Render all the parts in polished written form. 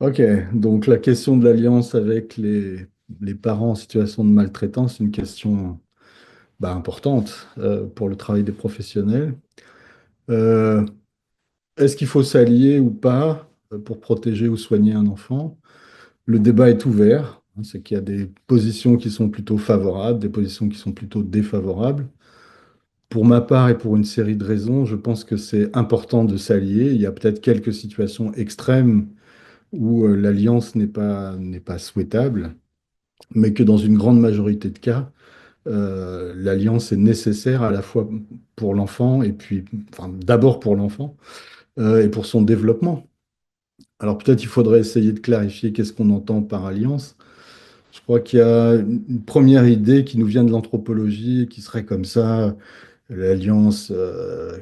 Ok, donc la question de l'alliance avec les parents en situation de maltraitance, c'est une question importante pour le travail des professionnels. Euh, Est-ce qu'il faut s'allier ou pas pour protéger ou soigner un enfant? Le débat est ouvert. C'est qu'il y a des positions qui sont plutôt favorables, des positions qui sont plutôt défavorables. Pour ma part et pour une série de raisons, je pense que c'est important de s'allier. Il y a peut-être quelques situations extrêmes où l'alliance n'est pas souhaitable, mais que dans une grande majorité de cas, l'alliance est nécessaire à la fois pour l'enfant et puis, enfin, d'abord pour l'enfant et pour son développement. Alors peut-être il faudrait essayer de clarifier qu'est-ce qu'on entend par alliance. Je crois qu'il y a une première idée qui nous vient de l'anthropologie, qui serait comme ça, l'alliance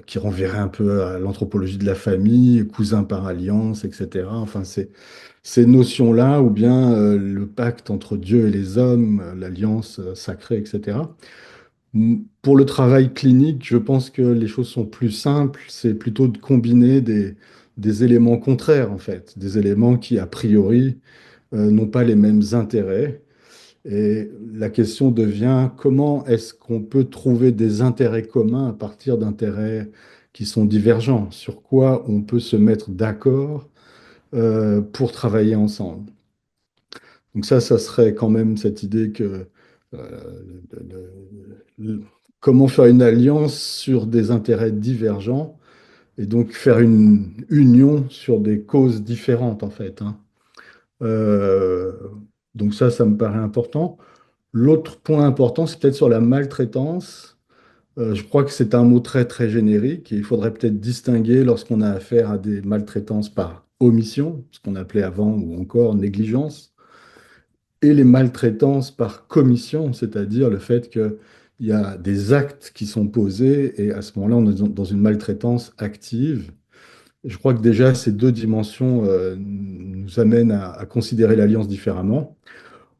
qui renverrait un peu à l'anthropologie de la famille, cousin par alliance, etc. Enfin, ces notions-là, ou bien le pacte entre Dieu et les hommes, l'alliance sacrée, etc. Pour le travail clinique, je pense que les choses sont plus simples. C'est plutôt de combiner des éléments contraires, en fait, des éléments qui, a priori, n'ont pas les mêmes intérêts. Et la question devient comment est-ce qu'on peut trouver des intérêts communs à partir d'intérêts qui sont divergents? Sur quoi on peut se mettre d'accord pour travailler ensemble? Donc ça serait quand même cette idée que comment faire une alliance sur des intérêts divergents et donc faire une union sur des causes différentes en fait, hein. Euh, donc ça me paraît important. L'autre point important, c'est peut-être sur la maltraitance. Je crois que c'est un mot très très générique et il faudrait peut-être distinguer lorsqu'on a affaire à des maltraitances par omission, ce qu'on appelait avant ou encore négligence, et les maltraitances par commission, c'est-à-dire le fait qu'il y a des actes qui sont posés et à ce moment-là, on est dans une maltraitance active. Je crois que déjà, ces deux dimensions nous amènent à considérer l'alliance différemment.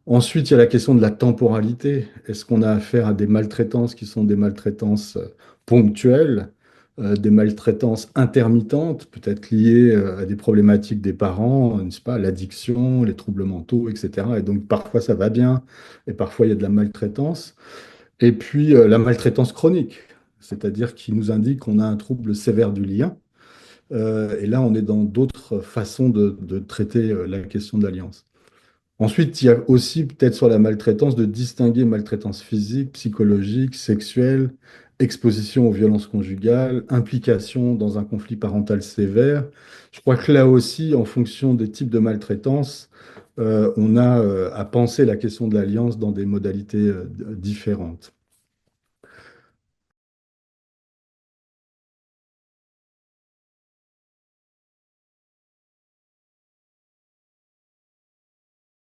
Ensuite, il y a la question de la temporalité. Est-ce qu'on a affaire à des maltraitances qui sont des maltraitances ponctuelles, des maltraitances intermittentes, peut-être liées à des problématiques des parents, n'est-ce pas, l'addiction, les troubles mentaux, etc. Et donc parfois ça va bien, et parfois il y a de la maltraitance. Et puis la maltraitance chronique, c'est-à-dire qui nous indique qu'on a un trouble sévère du lien. Et là, on est dans d'autres façons de traiter la question d'alliance. Ensuite, il y a aussi peut-être sur la maltraitance de distinguer maltraitance physique, psychologique, sexuelle, exposition aux violences conjugales, implication dans un conflit parental sévère. Je crois que là aussi, en fonction des types de maltraitance, on a à penser la question de l'alliance dans des modalités différentes.